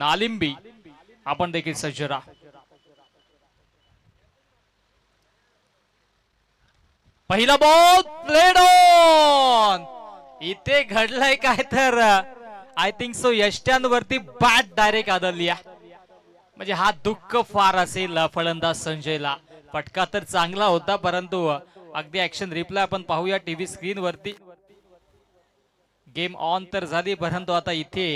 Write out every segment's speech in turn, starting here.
नालिंबी आपण देखील सज्ज राहा. पहिला बॉल प्लेड ऑन. इथे घडलंय काय तर आय थिंक सो यष्ट्यांवरती बॅट डायरेक्ट आदळली. म्हणजे हा दुःख फार असेल फलंदाज संजयला. फटका तर चांगला होता परंतु अगदी ऍक्शन रिप्लाय आपण पाहूया टीव्ही स्क्रीन वरती. गेम ऑन तर झाली परंतु आता इथे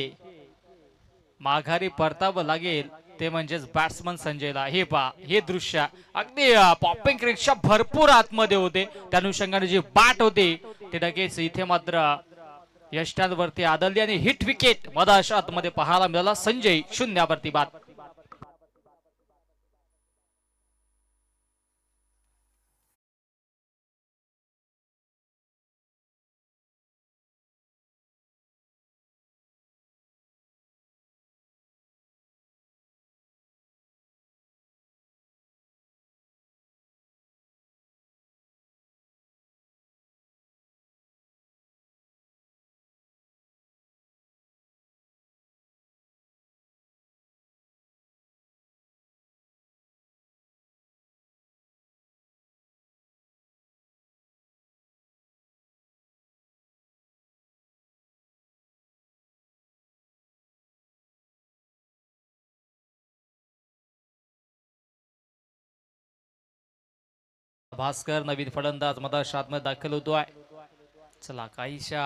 माघारी परतावं लागेल ते म्हणजेच बॅट्समन संजयला. हे पहा हे दृश्य अगदी पॉपिंग रिक्षा भरपूर आतमध्ये होते त्या अनुषंगाने जी बॅट होती ते लगेच इथे मात्र यष्टांवरती आदळली आणि हिट विकेट मधाशा आतमध्ये पाहायला मिळाला. संजय 0 बाद. भास्कर नवीन फलंदाज मधाशात मध्ये दाखल होतोय. चला काहीशा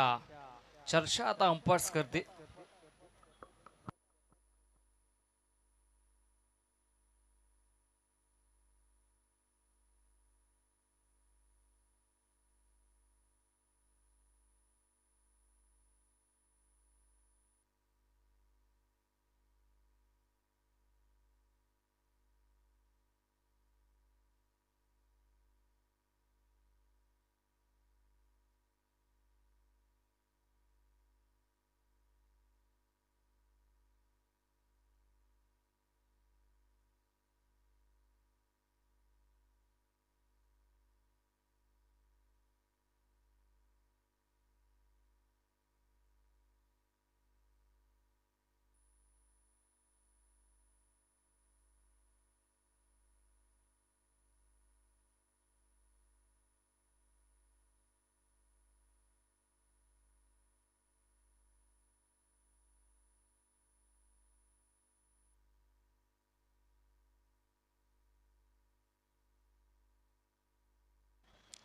चर्चा आता अंपायर्स करते.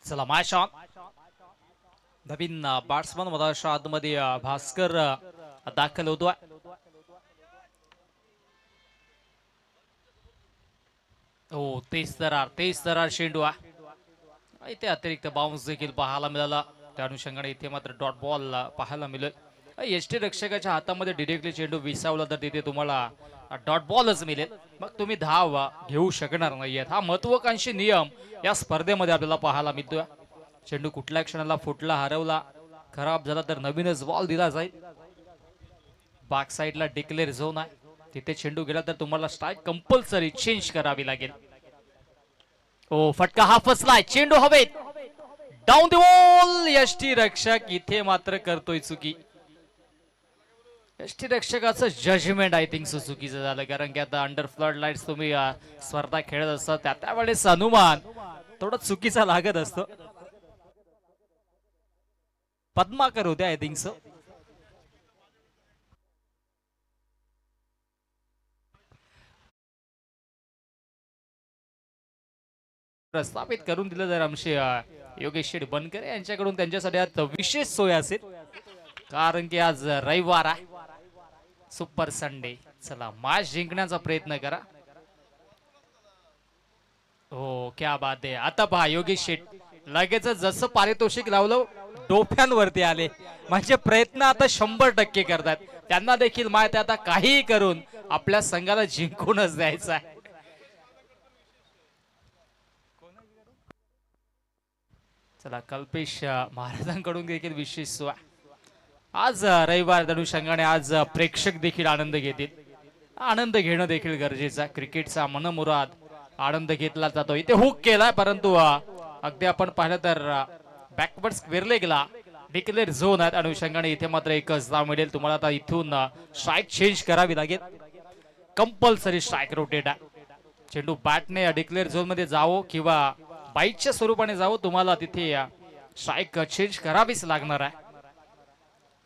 चला माय शॉट. नवीन बॅट्समन मधाशा आतमध्ये भास्कर दाखल होतोय. हो तेच दरार शेंडू इथे अतिरिक्त बाउन्स देखील पाहायला मिळाला. त्या अनुषंगाने इथे मात्र डॉट बॉल पाहायला मिळेल. यष्टी रक्षकाच्या हातामध्ये डिरेक्टली चेंडू विसावला तर तिथे तुम्हाला डॉट बॉलच मिळेल. मग तुम्ही धाव घेऊ शकणार नाहीयेत. हा महत्वाकांक्षी नियम या स्पर्धेमध्ये आपल्याला पाहायला मिळतोय. चेंडू कुठल्या क्षणाला फुटला हरवला खराब झाला तर नवीनच बॉल दिला जाईल. बॅक साइडला डिक्लेअर झोन आहे तिथे चेंडू गेला तर तुम्हाला स्ट्राइक कंपल्सरी चेंज करावी लागेल. ओ फटका हा फसलाय. चेंडू हवेत डाऊन द बॉल. यष्टी रक्षक इथे मात्र करतोय चुकी. यष्टी रक्षकाचं जजमेंट आय थिंक चुकीचं झालं कारण की आता अंडर फ्लड लाईट्स तुम्ही स्पर्धा खेळत असता त्यावेळेस अनुमान थोडा चुकीचा लागत असतो. पद्माकर होते आय थिंक सो. प्रस्थापित करून दिलं जर आमचे योगेश शेठ बनकर यांच्याकडून त्यांच्यासाठी आज विशेष सोय असेल कारण की आज रविवार आहे सुपर संडे. चला मॅच जिंकण्याचा प्रयत्न करा. हो क्या बात आहे. आता पहा योगेश शेठ लगेच जसं पारितोषिक लावलं डोफ्यांवरती आले म्हणजे प्रयत्न आता 100% करतात. त्यांना देखील माहिती आता काहीही करून आपल्या संघाला जिंकूनच द्यायचं आहे. चला कल्पेश महाराजांकडून देखील विशेष सोय. आज रविवार अनुषंगाने आज प्रेक्षक देखील आनंद घेतील. आनंद घेणं देखील गरजेचं. क्रिकेटचा मनमुराद आनंद घेतला जातो. इथे हुक केलाय परंतु अगदी आपण पाहिलं तर बॅकवर्ड स्क्वेअर लेगला डिक्लेअर झोन आहेत अनुषंगाने इथे मात्र एकच धाव मिळेल तुम्हाला. आता इथून स्ट्राइक चेंज करावी लागेल. कंपल्सरी स्ट्राईक रोटेट आहे. चेंडू बॅटने डिक्लेअर झोन मध्ये जावो किंवा बाईटच्या स्वरूपाने जावो, तुम्हाला तिथे स्ट्राईक चेंज करावीच लागणार आहे.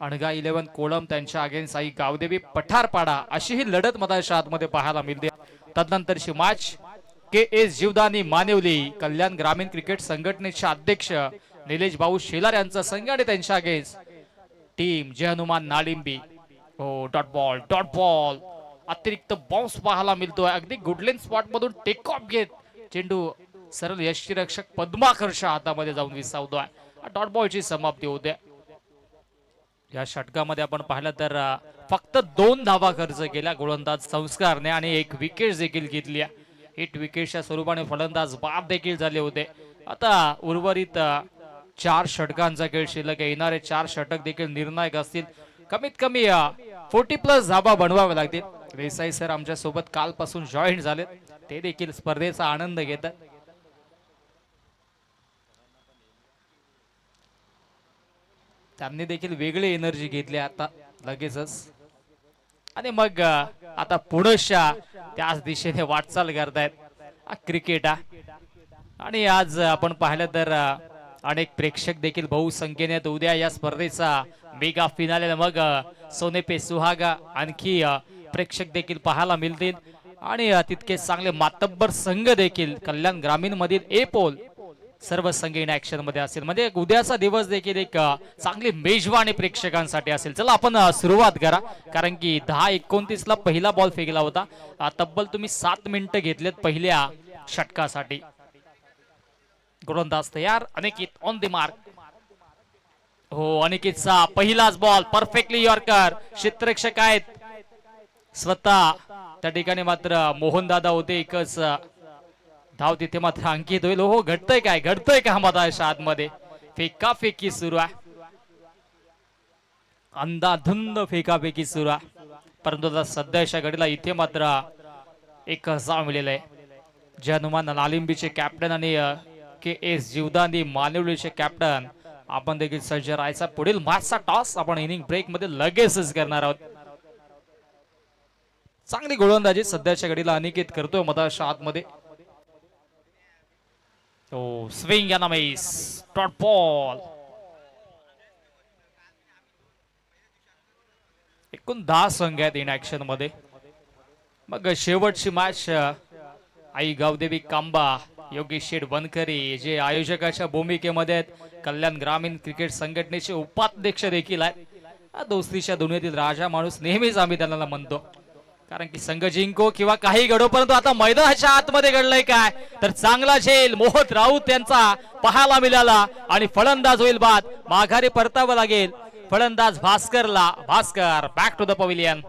अणगा 11 कोळम त्यांच्या अगेन्स्ट आई गावदेवी पठारपाडा अशी ही लढत मतदारच्या आतमध्ये पाहायला मिळते. तदनंतरची मॅच KS जीवदानी मानिवली कल्याण ग्रामीण क्रिकेट संघटनेचे अध्यक्ष निलेश भाऊ शेलार यांचा संघ आणि त्यांच्या अगेन्स्ट टीम जय हनुमान नाळिंबी. हो, डॉट बॉल अतिरिक्त बाउन्स पाहायला मिळतोय. अगदी गुडलेन स्पॉट मधून टेक ऑफ घेत चेंडू सरळ यष्टीरक्षक पद्माकरच्या हातामध्ये जाऊन विसावतोय. डॉट बॉलची समाप्ती होते. या षटकामध्ये आपण पाहिलं तर फक्त 2 धावा खर्च केल्या गोलंदाज संस्कारने आणि 1 विकेट देखील घेतली. हिट विकेटच्या स्वरूपाने फलंदाज बाद देखील झाले होते. आता उर्वरित 4 षटकांचा खेळ शिल्लक आहे. येणारे 4 षटक देखील निर्णायक असतील. कमीत कमी 40+ धावा बनवाव्या लागतील. देसाई सर आमच्या सोबत कालपासून जॉईन झाले, ते देखील स्पर्धेचा आनंद घेतात. त्यांनी देखील वेगळी एनर्जी घेतली आता लगेचच, आणि मग आता पुढच्या त्याच दिशेने वाटचाल करतायत क्रिकेट. आणि आज आपण पाहिलं तर अनेक प्रेक्षक देखील बहुसंख्येने उद्या या स्पर्धेचा मेगा फिनाले मग सोने पे सुहागा आणखी प्रेक्षक देखील पाहायला मिळतील. आणि तितके चांगले मातब्बर संघ देखील कल्याण ग्रामीण मधील ए पोल सर्व संघ इन ऍक्शन मध्ये असेल. म्हणजे उद्याचा दिवस देखील एक चांगली मेजवानी प्रेक्षकांसाठी असेल. चला आपण सुरुवात करा, कारण की 10:29 ला पहिला बॉल फेकला होता. तब्बल तुम्ही 7 मिनिटं घेतलेत पहिल्या षटकासाठी. गोलंदाज तयार, अनिकेत ऑन द मार्क. हो, अनिकेतचा पहिलाच बॉल परफेक्टली यॉर्कर. क्षेत्ररक्षक आहेत स्वतः त्या ठिकाणी, मात्र मोहन दादा होते. एकच धाव तिथे मात्र अंकित होईल. हो, घडतंय का मधाच्या आतमध्ये फेका फेकी सुरू आहे. अंधाधुंद फेकाफेकी सुरू आहे. परंतु सध्याच्या घडीला इथे मात्र एक धाव मिळालेला आहे. जय हनुमान नालिंबीचे कॅप्टन आणि KS जीवदानी मानिवलीचे कॅप्टन आपण देखील सज्ज राहायचा. पुढील मॅचचा टॉस आपण इनिंग ब्रेक मध्ये लगेचच करणार आहोत. चांगली गोलंदाजी सध्याच्या घडीला अनिकेत करतोय मधाच्या आतमध्ये. Oh, swing and a miss. Dot ball. एकूण 10 संघ आहेत इन ऍक्शन मध्ये. मग शेवटची मॅच आई गावदेवी कांबा योगेश शेठ बनकरी जे आयोजकाच्या भूमिकेमध्ये आहेत. कल्याण ग्रामीण क्रिकेट संघटनेचे उपाध्यक्ष देखील आहेत. दोस्तीच्या दुनियेतील राजा माणूस नेहमीच आम्ही त्यांना म्हणतो, कारण की संघ जिंको किंवा काही घडो, परंतु आता मैदानाच्या आतमध्ये घडलंय काय तर चांगला झेल मोहत राऊत यांचा पाहायला मिळाला. आणि फलंदाज होईल बाद, माघारी परतावं लागेल फलंदाज भास्करला. Bhaskar back to the pavilion.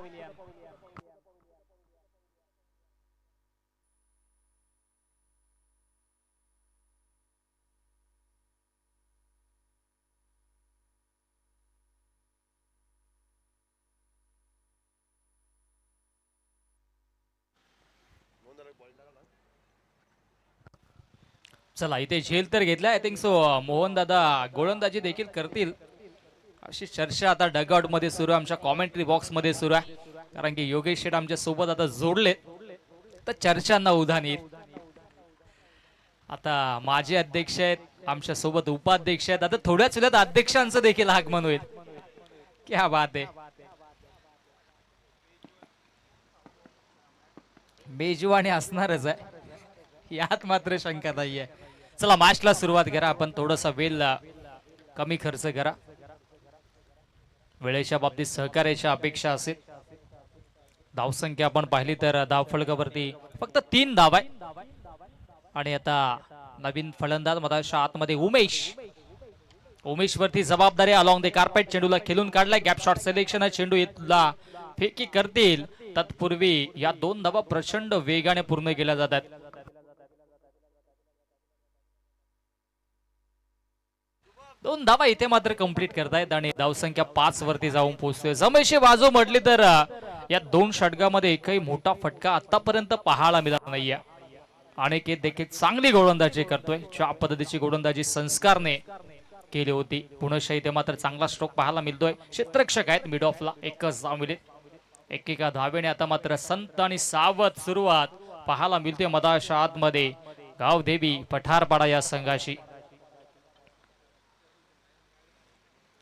चला, इथे झेल तर घेतला. आय थिंक सो मोहन दादा गोलंदाजी देखील करतील अशी चर्चा आता डगआउट मध्ये सुरू आहे, आमच्या कॉमेंट्री बॉक्स मध्ये सुरू आहे. कारण की योगेश शेठ आमच्या सोबत आता जोडले तर चर्चांना उधाण येईल. आता माझे अध्यक्ष आहेत, आमच्या सोबत उपाध्यक्ष आहेत. आता थोड्याच वेळात अध्यक्षांचं देखील आगमन होईल. क्या बात आहे. मेजवानी असणारच आहे, यात मात्र शंका नाहीये. चला, मॅचला सुरुवात करा. आपण थोडासा वेळ कमी खर्च करा. वेळेच्या बाबतीत सहकार्याची अपेक्षा असेल. धावसंख्या आपण पाहिली तर धावफलकावरती फक्त 3 धाव आहे. आणि आता नवीन फलंदाज मधाच्या आतमध्ये उमेश वरती जबाबदारी अलॉंग द कार्पेट. चेंडूला खेळून काढलाय. Gap shot selection. चेंडू येतला फेकी करतील. तत्पूर्वी या 2 धावा प्रचंड वेगाने पूर्ण केल्या जातात. दोन धावा इथे मात्र कंप्लीट करतायत आणि धावसंख्या 5 वरती जाऊन पोहोचतोय. जमेशी बाजू म्हटली तर या 2 षटकामध्ये एकही मोठा फटका आतापर्यंत पाहायला मिळाला नाहीये. अनिकेत देखील चांगली गोलंदाजी करतोय. ज्या पद्धतीची गोलंदाजी संस्कारने केली होती पुन्हा इथे मात्र चांगला स्ट्रोक पाहायला मिळतोय. क्षेत्ररक्षक आहेत मिड ऑफला. एकच धाव मिळेल. एकेका धावेने आता मात्र संत आणि सावध सुरुवात पाहायला मिळते मदाच्या आतमध्ये गावदेवी पठारपाडा या संघाशी.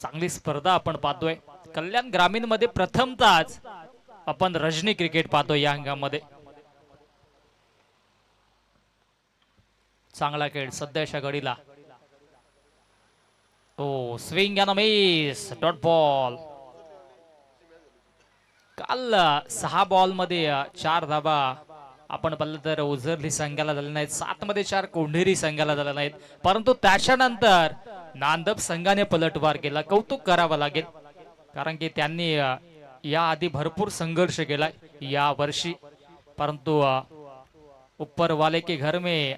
चांगली स्पर्धा आपण पाहतोय कल्याण ग्रामीण मध्ये. प्रथमतःच आपण रजनी क्रिकेट पाहतोय या अंगामध्ये. चांगला खेळ सध्याच्या घडीला. Oh swing and miss, dot ball. काल 6 बॉल मध्ये 4 धावा आपण पाहिलं तर उजरली संघाला झाले नाहीत. 7 मध्ये 4 कोंढेरी संघाला झाले नाहीत. परंतु त्याच्यानंतर नांदप संघाने पलटवार केला. कौतुक करावं लागेल कारण की त्यांनी या आधी भरपूर संघर्ष केलाय या वर्षी. परंतु ऊपर वाले के घर में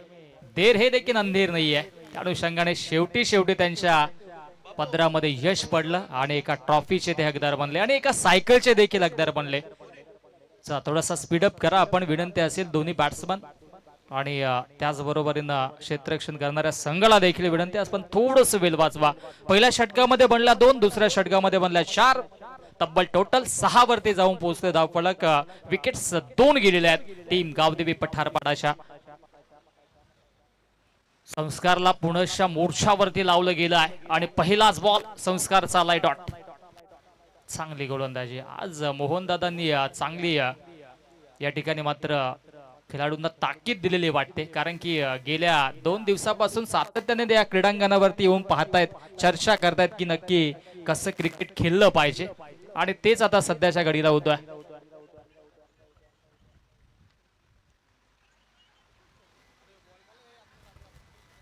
देर है लेकिन अंधेर नाही आहे. त्या अनुषंगाने शेवटी त्यांच्या पदरामध्ये यश पडलं आणि एका ट्रॉफीचे ते हकदार बनले आणि एका सायकलचे देखील हकदार बनले. थोडासा स्पीडअप करा आपण विनंती असेल दोन्ही बॅट्समन आणि त्याचबरोबरीनं क्षेत्ररक्षण करणाऱ्या संघाला देखील विनंती असेल पण थोडस वेळ वाचवा. पहिल्या षटकामध्ये बनला 2, दुसऱ्या षटकामध्ये बनला 4, तब्बल टोटल 6 वरती जाऊन पोहोचले धावफलक. विकेट्स 2 गेलेले आहेत टीम गावदेवी पठारपाडाच्या. संस्कारला पुनश्च मोर्चावरती लावलं गेलं आहे आणि पहिलाच बॉल संस्कार चाललाय डॉट. चांगली गोलंदाजी आज मोहनदादांनी चांगली या ठिकाणी मात्र खेळाडूंना ताकीद दिलेली वाटते कारण की गेल्या 2 दिवसापासून सातत्याने या क्रीडांगणावरती येऊन पाहतायत, चर्चा करतायत की नक्की कसं क्रिकेट खेळलं पाहिजे आणि तेच आता सध्याच्या घडीला होतोय.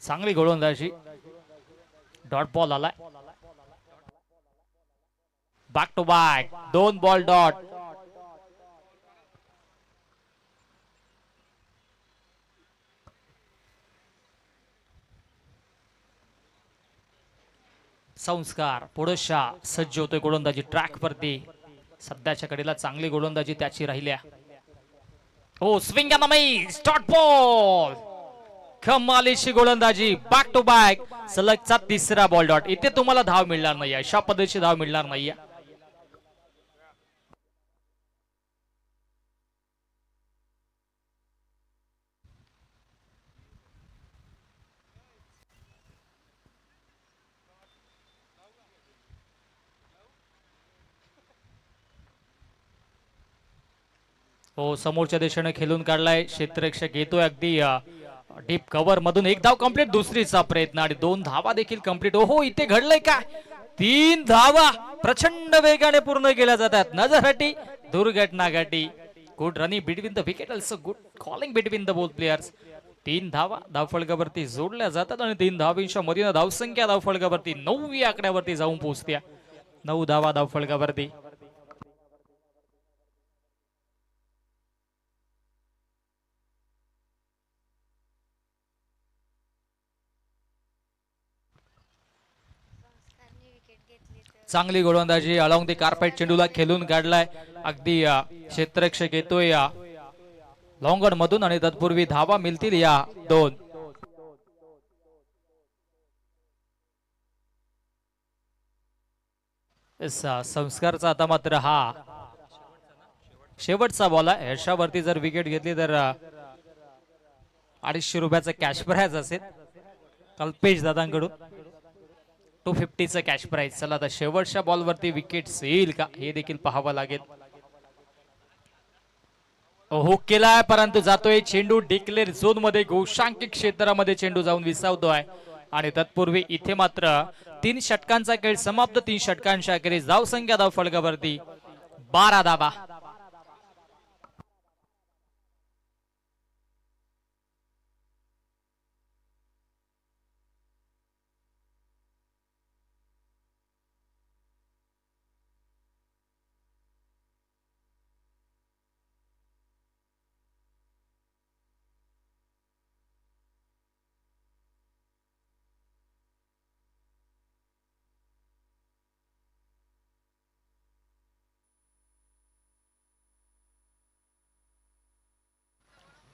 चांगली गोलंदाजी, डॉट बॉल आलाय. Back to back 2 ball dot. संस्कार पुढच्या सज्ज होतोय गोलंदाजी ट्रॅक वरती. सध्याच्या कडेला चांगली गोलंदाजी त्याची राहिल्या. Oh swing and miss, dot ball. कमालीची गोलंदाजी, बॅक टू बॅक सलगचा 3रा बॉल डॉट. इथे तुम्हाला धाव मिळणार नाही, अशा पद्धतीची धाव मिळणार नाहीये. हो समोरच्या दिशेने खेळून काढलाय. क्षेत्ररक्षक येतोय अगदी डीप कव्हर मधून. 1 धाव कंप्लीट, दुसरीचा प्रयत्न आणि 2 धावा देखील कंप्लीट. हो इथे घडलंय काय, 3 धावा प्रचंड वेगाने पूर्ण केल्या जातात. नजरहटी दुर्घटना घटी. Good running between the wicket, also good calling between the both players. 3 धावा धावफलकावरती जोडल्या जातात आणि 3 धावांच्या मधीन धावसंख्या धावफलकावरती 9 या आकड्यावरती जाऊन पोहोचत्या. 9 धावा धावफलकावरती. चांगली गोलंदाजी अलॉंग दी कार्पेट चेंडूला खेळून काढलाय. अगदी क्षेत्ररक्षक येतोय लॉंगन मधून आणि तत्पूर्वी धावा मिळतील या 2. संस्कारचा आता मात्र हा शेवटचा बॉल आहे. यशावरती जर विकेट घेतली तर 250 रुपयाचा कॅश प्राइज असेल कल्पेश दादांकडून. 250चं कॅश प्राइज. चला आता शेवटच्या बॉलवरती विकेट येईल का हे देखील पाहावं लागेल. हुक केलाय परंतु जातोय चेंडू डिक्लेअर झोन मध्ये. गोशांकित क्षेत्रामध्ये चेंडू जाऊन विसावतोय आणि तत्पूर्वी इथे मात्र 3 षटकांचा खेळ समाप्त. 3 षटकांच्या अखेरीस धावसंख्या धावफलकावरती 12 धावा.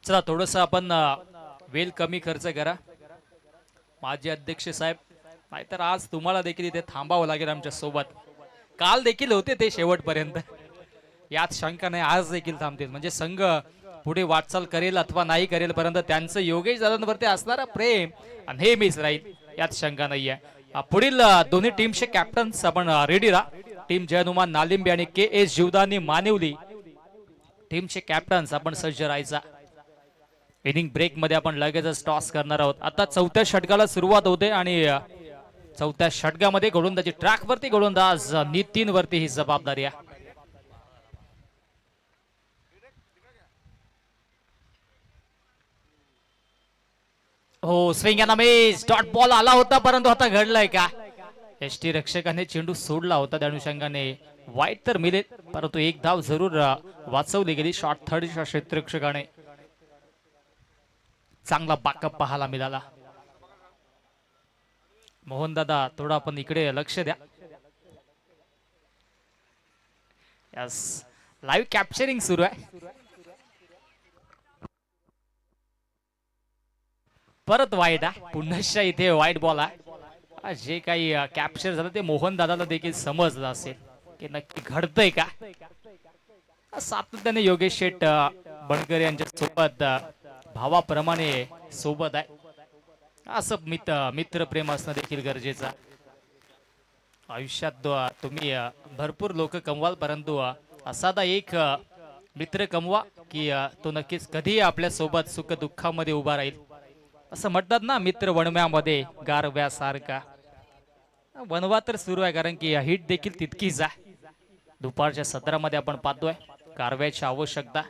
चला थोडस आपण वेळ कमी खर्च करा माजी अध्यक्ष साहेब, नाहीतर आज तुम्हाला देखील इथे थांबावं लागेल आमच्या सोबत. काल देखील होते ते शेवटपर्यंत. यात शंका नाही, आज देखील थांबतील. म्हणजे संघ पुढे वाटचाल करेल अथवा नाही करेल, परंतु त्यांचं योगेश दादांवरती असणारा प्रेम नेहमीच राहील, यात शंका नाहीये. पुढील दोन्ही टीमचे कॅप्टन्स आपण रेडी राहा. टीम जयनुमान नालिंबे आणि के एस जीवदानी मानिवली टीमचे कॅप्टन्स आपण सज्ज राहायचा. इनिंग ब्रेक मध्ये आपण लगेचच टॉस करणार आहोत. आता चौथ्या षटकाला सुरुवात होते आणि चौथ्या षटकामध्ये गोलंदाजी ट्रॅक वरती गोलंदाज नितीन वरती ही जबाबदारी आहे. हो, swing and miss, dot ball आला होता, परंतु आता घडलाय का? एसटी रक्षकाने चेंडू सोडला होता, त्या अनुषंगाने वाईट तर मिळेल, परंतु एक धाव जरूर वाचवली गेली शॉर्ट थर्डच्या क्षेत्ररक्षकाने. चांगला बॅकअप पाहायला मिळाला. मोहन दादा थोडा आपण इकडे लक्ष द्या. यस, लाईव्ह कॅप्चरिंग सुरू आहे. परत वाईट आहे, पुन्हा इथे वाईट बॉल आहे. जे काही कॅप्चर झालं ते मोहन दादाला देखील समजलं असेल की नक्की घडतंय का. सातत्याने योगेश शेठ बनकर यांच्या सोबत भावाप्रमाणे सोबत आहे. असं मित्र प्रेम असणं देखील गरजेचं. आयुष्यात तुम्ही भरपूर लोक कमवाल, परंतु असादा एक मित्र कमवा की तो नक्कीच कधी आपल्या सोबत सुख दुःखामध्ये उभा राहील. असं म्हणतात ना, मित्र वणव्यामध्ये गारव्यासारखा. वणवा तर सुरू आहे, कारण की हिट देखील तितकीच आहे. दुपारच्या सत्रामध्ये आपण पाहतोय गारव्याची आवश्यकता,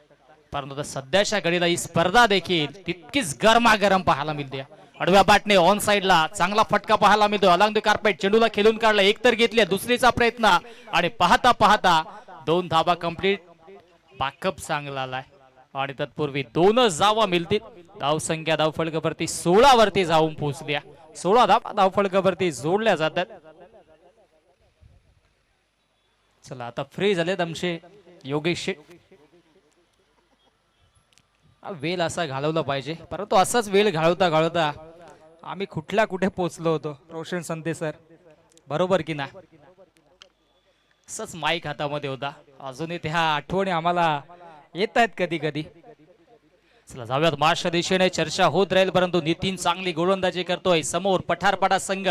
परंतु सध्याच्या घडीला ही स्पर्धा देखील तितकीच गरमागरम पाहायला मिळते. आडव्या बॅटने ऑन साइडला चांगला फटका पाहायला मिळतो. अलॉंग द कार्पेट चेंडूला खेळून काढला, एक तर घेतली, दुसरीचा प्रयत्न आणि पाहता पाहता 2 धाबा कंप्लीट. बॅकअप चांगला आलाय आणि तत्पूर्वी 2च धावा मिळतील. धावसंख्या धावफलकावरती 16 वरती जाऊन पोहोचल्या. 16 धावा धावफलकावरती जोडल्या जातात. चला, आता फ्री झालेत आमचे योगेश. वेळ असा घालवला पाहिजे, परंतु असाच वेळ घालवता घालवता आम्ही कुठे पोहोचलो होतो. रोशन संते सर, बरोबर की ना? असंच माईक हातामध्ये होता. अजूनही त्या आठवणी आम्हाला येत आहेत कधी कधी. चला जाऊयात. मार्शच्या दिशेने चर्चा होत राहील, परंतु नितीन चांगली गोलंदाजी करतोय. समोर पठारपाडा संघ.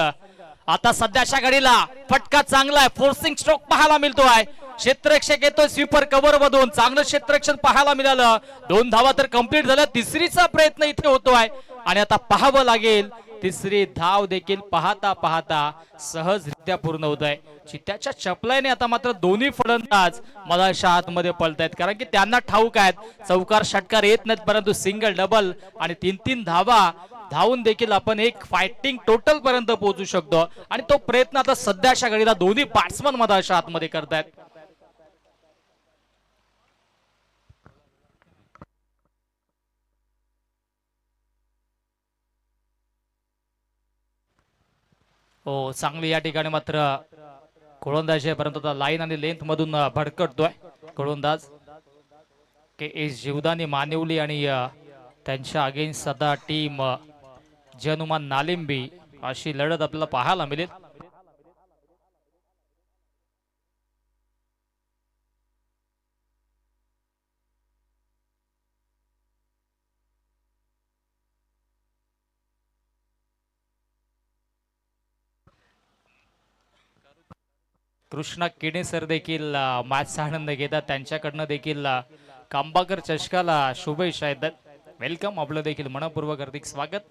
आता सध्याच्या घडीला फटका चांगला आहे, फोर्सिंग स्ट्रोक पाहायला मिळतोय. क्षेत्ररक्षक येतोय स्वीपर कव्हर मधून, चांगलं क्षेत्ररक्षण पाहायला मिळालं. 2 धावा तर कंप्लीट झाल्या. तिसरीचा प्रयत्न इथे होतोय आणि आता पाहावं लागेल तिसरी धाव देखील पाहता पाहता सहजरित्या पूर्ण होत आहे. चित्त्याच्या चपलाईने आता मात्र दोन्ही फलंदाज मधाच्या आतमध्ये पळतायत, कारण की त्यांना ठाऊक आहेत चौकार षटकार येत नाहीत, परंतु सिंगल डबल आणि 3-3 धावा धावून देखील आपण एक फायटिंग टोटल पर्यंत पोहोचू शकतो. आणि तो प्रयत्न आता सध्याच्या घडीला दोन्ही बॅट्समन मधाच्या आतमध्ये करतायत. हो, चांगली या ठिकाणी मात्र गोलंदाज आहे, परंतु लाईन आणि लेंथ मधून भडकटतोय गोलंदाज के एस जीवदानी मानिवली आणि त्यांच्या अगेन्स्ट आता टीम जयनुमान नालिंबी अशी लढत आपल्याला पाहायला मिळेल. कृष्णा किणे सर देखील मॅचचा आनंद घेतात. त्यांच्याकडनं देखील कांबाकर चषकाला शुभेच्छा येतात. वेलकम, आपलं देखील मनपूर्वक हार्दिक स्वागत.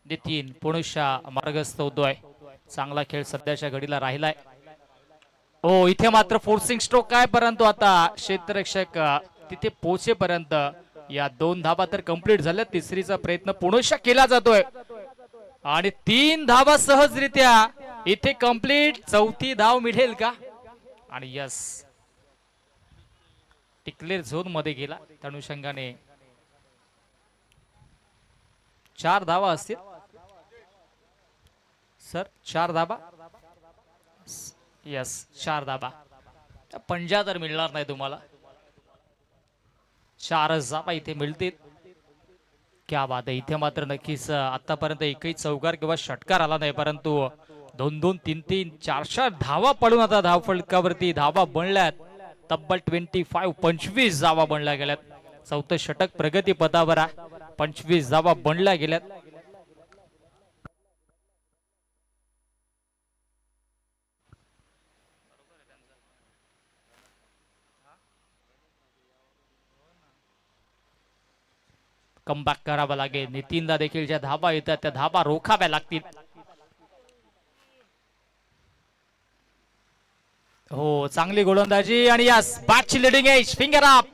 नितीन पुणेशा मार्गस्थ होतोय. चांगला खेळ सध्याच्या घडीला राहिलाय. हो, इथे मात्र फोर्सिंग स्ट्रोक आहे, परंतु आता क्षेत्ररक्षक तिथे पोहोचेपर्यंत या 2 धावा तर कंप्लीट झाल्या. तिसरीचा प्रयत्न पुणेशा केला जातोय आणि 3 धावा सहजरित्या इथे कंप्लीट. चौथी धाव मिळेल का? आणि यस, टिक्लेर झोन मध्ये गेला. त्या अनुषंगाने 4 धावा असतील सर. 4 धावा. यस, 4 धावा. पंजा तर मिळणार नाही तुम्हाला. 4 धावा इथे मिळतील. क्या बात आहे. इथे मात्र नक्कीच आतापर्यंत एकही चौकार किंवा षटकार आला नाही, परंतु 2-2, 3-3, 4-4 धावा पडून आता धावफलकावरती धावा बनल्यात. तब्बल 25 धावा बनल्या गेल्यात. चौथं षटक प्रगती पथावर आहे. 25 धावा बनल्या गेल्यात. कमबॅक करावा लागेल. नितीनला देखील ज्या धाबा येतात त्या धाबा रोखाव्या लागतील. हो, चांगली गोलंदाजी आणि यस, बॅटची leading edge, finger up.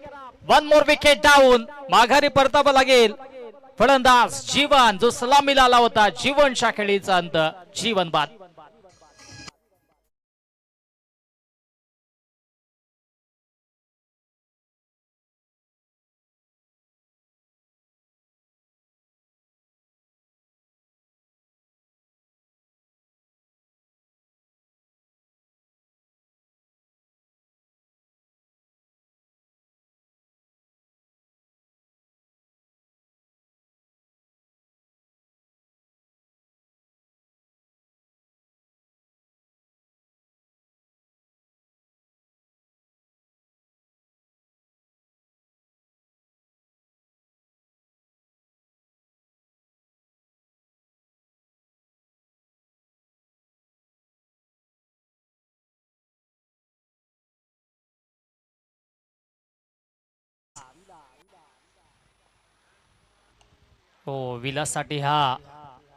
1 more wicket down. माघारी परतावा लागेल. फलंदाज जीवन, जो सलामीला आला होता, जीवनच्या खेळीचा अंत. जीवन बाद. हो, विलाससाठी हा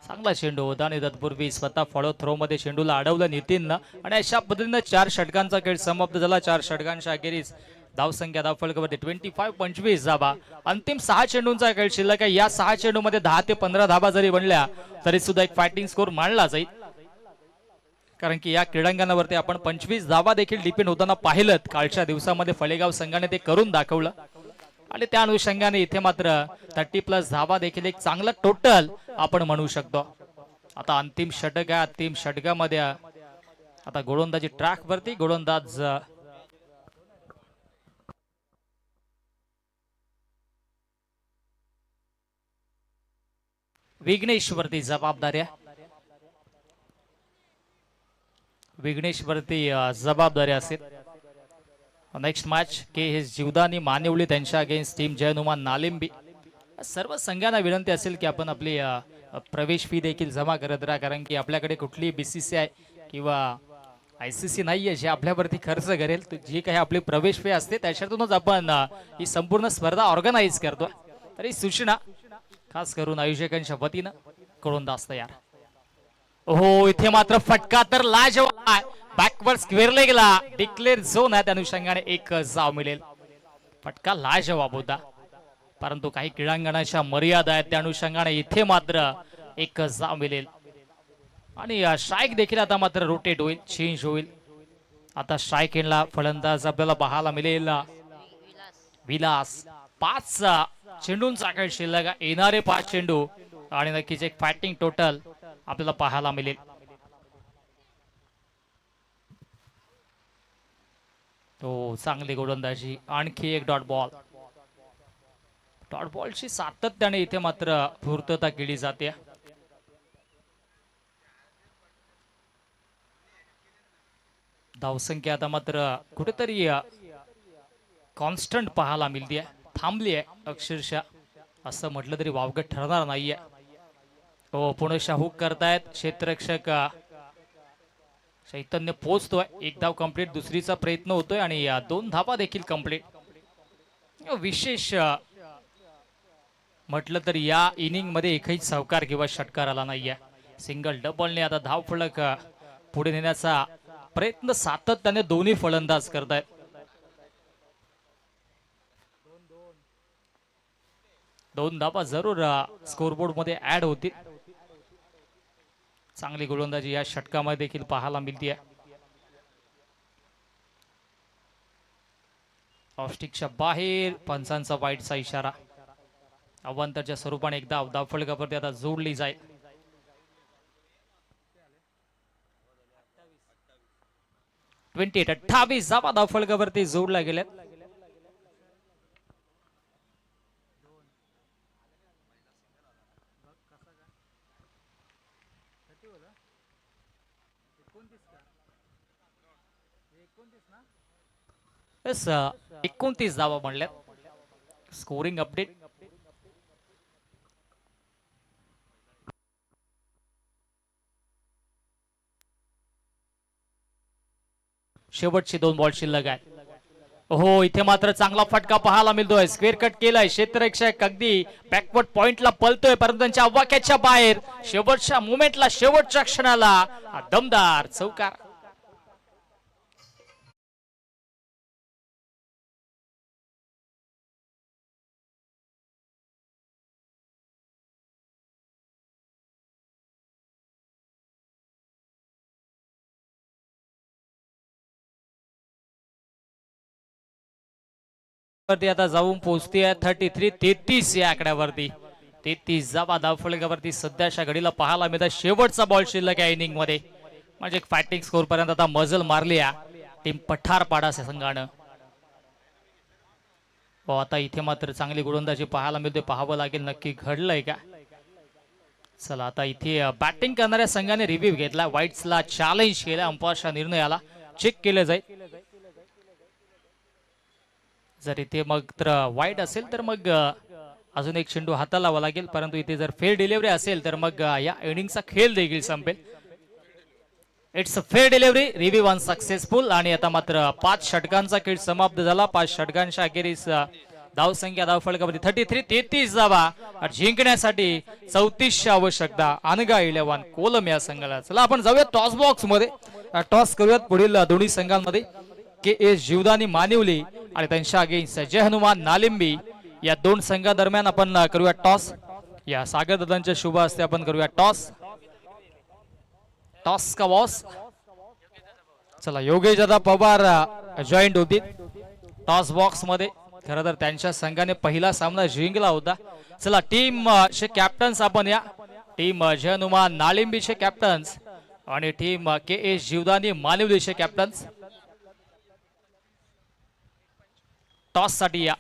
चांगला चेंडू होता आणि तत्पूर्वी स्वतः फॉलो थ्रो मध्ये चेंडूला अडवलं नितीननं आणि अशा पद्धतीनं 4 षटकांचा खेळ समाप्त झाला. 4 षटकांच्या अखेरीस धावसंख्या धावफलकावरती 25 धावा. अंतिम 6 चेंडूंचा खेळ शिल्लक आहे. या 6 चेंडूमध्ये 10 ते 15 धावा जरी बनल्या तरी सुद्धा एक फायटिंग स्कोर मानला जाईल, कारण की या क्रीडांगणावरती आपण 25 धावा देखील डिपेंड होताना पाहिलं. कालच्या दिवसामध्ये फळेगाव संघाने ते करून दाखवलं आणि त्या अनुषंगाने इथे मात्र 30+ धावा देखील एक चांगला टोटल आपण म्हणू शकतो. आता अंतिम षटक आहे. अंतिम षटकामध्ये आता गोलंदाजी ट्रॅक वरती गोलंदाज विघ्नेश वरती जबाबदाऱ्या. विघ्नेश वरती जबाबदारी असेल. नेक्स्ट मॅच के एस जीवदानी मानिवली त्यांच्या अगेन्स्ट टीम जय हनुमान नालिंबी. सर्व संघांना विनंती असेल की आपण आपली प्रवेश फी देखील जमा करत राहा, कारण की आपल्याकडे कुठली BCCI किंवा ICC नाहीये जे आपल्यावरती खर्च करेल. जी काही आपली प्रवेश फी असते त्याच्यातूनच आपण ही संपूर्ण स्पर्धा ऑर्गनाईज करतो. तरी सूचना खास करून आयोजकांच्या वतीनं गोलंदाज तयार. हो, इथे मात्र फटका तर लाजवाब आहे. बॅकवर्ड स्क्वेअरला गेला. डिक्लेअर झोन आहे, त्या अनुषंगाने एक धाव मिळेल. फटका लाजवाब होता, परंतु काही क्रीडांगणाच्या मर्यादा आहेत, त्या अनुषंगाने इथे मात्र एक धाव मिळेल. आणि स्ट्राईक देखील आता मात्र रोटेट होईल, चेंज होईल. आता स्ट्राईक एंडला फलंदाज आपल्याला पाहायला मिळेल विलास. 5 चेंडूंचा खेळ शिल्लक. येणारे 5 चेंडू आणि नक्कीच एक फायटिंग टोटल आपल्याला पाहायला मिळेल. तो चांगली गोलंदाजी. आणखी एक डॉट बॉल. डॉट बॉलची सातत्याने इथे मात्र पूर्तता केली जाते. धावसंख्या आता मात्र कुठेतरी कॉन्स्टंट पाहायला मिळते, थांबली आहे अक्षरशः, असं म्हटलं तरी वावगं ठरणार नाहीये. हो, पुणेशा हुक करतायत क्षेत्ररक्षक चैतन्य पोहोचतोय. एक धाव कंप्लीट, दुसरीचा प्रयत्न होतोय आणि 2 धावा देखील कंप्लीट. विशेष म्हटलं तर या इनिंग मध्ये एकही चौकार किंवा षटकार आला नाहीये. सिंगल डबलने आता धाव फलक पुढे नेण्याचा प्रयत्न सातत्याने दोन्ही फलंदाज करतायत. दोन धावा जरूर स्कोरबोर्ड मध्ये ऍड होतील. चांगली गोलंदाजी या षटकामध्ये देखील पाहायला मिळते. ऑफस्टिकच्या बाहेर पंचांचा वाईटचा इशारा. अवांतरच्या स्वरूपाने एकदा धावफलकावरती आता जोडली जाईल. 28 धावा धावफलकावरती जोडल्या गेल्यात. येस 29 धावा म्हणल्यात. स्कोरिंग अपडेट शेवटचे 2 बॉल शिल्लक आहेत. हो इथे मात्र चांगला फटका पाहायला मिळतोय. स्क्वेअर कट केलाय. क्षेत्ररक्षक अगदी बॅकवर्ड पॉइंटला पलतोय परंतु त्यांच्या आवाक्याच्या बाहेर शेवटच्या मोमेंटला शेवटच्या क्षणाला दमदार चौकार. आता जाऊन पोहोचते 33 या आकड्यावरती. 33 धावा धावफलकावरती सध्याच्या घडीला पाहायला मिळतात. शेवटचा बॉल शिल्लक आहे इनिंग मध्ये. म्हणजे फायटिंग स्कोर पर्यंत आता मजल मारली आहे टीम पठारपाडा संघानं. आता इथे मात्र चांगली गोलंदाजी पाहायला मिळते. पाहावं लागेल नक्की घडलंय का. चला आता इथे बॅटिंग करणाऱ्या संघाने रिव्ह्यू घेतला. वाईट्सला चॅलेंज केलं. अंपायरच्या निर्णयाला चेक केलं जाईल. जर इथे मग तर वाईट असेल तर मग अजून एक चेंडू हाताला लावा लागेल. परंतु इथे जर फेअर डिलिव्हरी असेल तर मग या इनिंगचा खेळ देखील संपेल. It's a fair delivery. Review one successful. आणि आता मात्र 5 षटकांचा खेळ समाप्त झाला. 5 षटकांच्या अखेरीस धावसंख्या धावफलकावरती 33 धावा जिंकण्यासाठी 34ची आवश्यकता. अनगा 11 कोलम या संघाला. चला आपण जाऊया टॉस बॉक्स मध्ये. टॉस करूयात पुढील दोन्ही संघांमध्ये. KS जीवदानी मानिवली आणि त्यांच्या अगेन्स्ट जय हनुमान नालिंबी या 2 संघादरम्यान आपण करूया टॉस. या सागर दादांच्या शुभ हस्ते आपण करूया टॉस. टॉस का बॉस. चला योगेश दादा पवार जॉईंट होतील टॉस बॉक्स मध्ये. खरं तर त्यांच्या संघाने पहिला सामना जिंकला होता. चला टीम चे कॅप्टन्स आपण या. टीम जय हनुमान नालिंबीचे कॅप्टन्स आणि टीम KS जीवदानी मानिवलीचे कॅप्टन्स टॉस साठी या.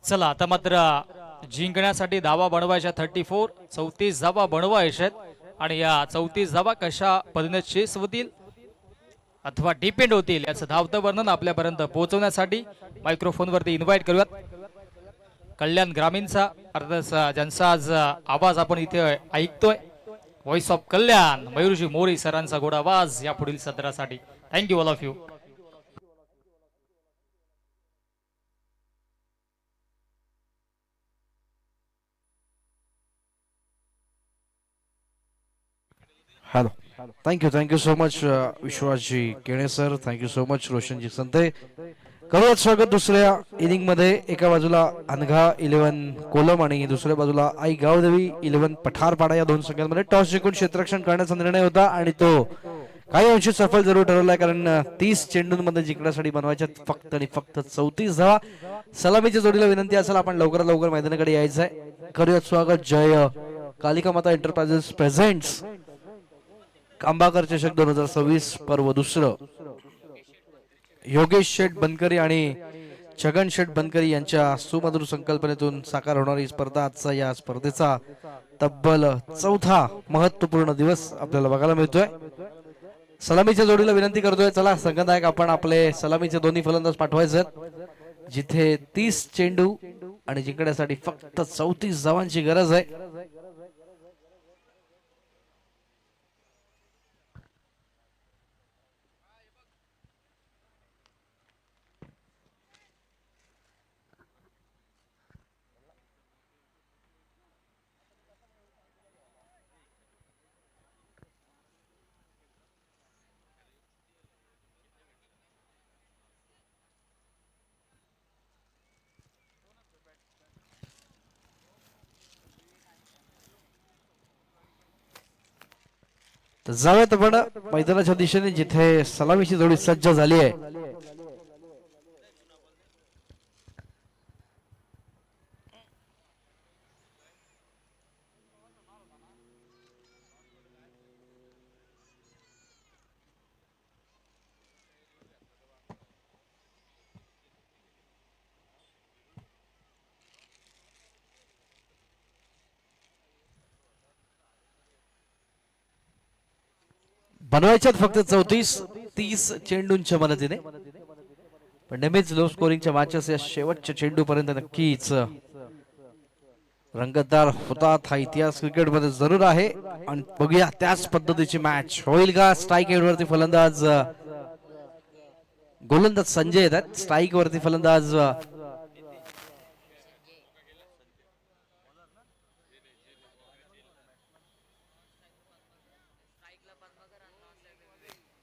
चला आता मात्र जिंकण्यासाठी धावा बनवायच्या 34 धावा बनवायच्या. आणि या 34 धावा कशा पद्धतीने चेस होतील अथवा डिपेंड होतील याचं धावतं वर्णन आपल्यापर्यंत पोहोचवण्यासाठी मायक्रोफोन वरती इन्व्हाइट करूयात कल्याण ग्रामीणचा अर्थात ज्यांचा आज आवाज आपण इथे ऐकतोय. व्हॉइस ऑफ कल्याण मयूरजी मोरी सरांचा गोड आवाज या पुढील सत्रासाठी. Thank you all of you. Hello thank you so much Vishwas ji Kene sir. Thank you so much Roshan ji Sante. करूयात स्वागत दुसऱ्या इनिंग मध्ये. एका बाजूला अनघा 11 कोलम आणि दुसऱ्या बाजूला आई गावदेवी 11 पठारपाडा या 2 संघांमध्ये टॉस जिंकून क्षेत्ररक्षण करण्याचा निर्णय होता आणि तो काही अंशी सफल जरूर ठरवलाय. कारण 30 चेंडूंमध्ये जिंकण्यासाठी बनवायच्या फक्त आणि फक्त 34 धावा. सलामीच्या जोडीला विनंती असेल आपण लवकरात लवकर मैदानाकडे यायचं आहे. करूयात स्वागत जय कालिका माता एंटरप्राइजेस प्रेझेंट्स कांबाकर चषक 2026 पर्व दुसरं. योगेश शेठ बनकरी आणि छगन शेठ बनकरी यांच्या सुमधुर संकल्पनेतून साकार होणारी स्पर्धा. आजचा या स्पर्धेचा तब्बल 4था महत्वपूर्ण दिवस आपल्याला बघायला मिळतोय. सलामीच्या जोडीला विनंती करतोय चला संघनायक आपण आपले सलामीचे दोन्ही फलंदाज पाठवायचे. जिथे 30 चेंडू आणि जिंकण्यासाठी फक्त 34 धावांची गरज आहे. तर जाऊयात आपण मैदानाच्या दिशेने जिथे सलामीची जोडी सज्ज झाली आहे. बनवायच्यात फक्त 34-30 चेंडूंच्या मदतीने, पण नेहमीच लो स्कोरिंगच्या मॅचेस या शेवटच्या चेंडूपर्यंत नक्कीच रंगतदार होतात. हा इतिहास क्रिकेटमध्ये जरूर आहे. आणि बघूया त्याच पद्धतीची मॅच होईल का. स्ट्राईक वरती फलंदाज गोलंदाज संजय येतात. स्ट्राईक वरती फलंदाज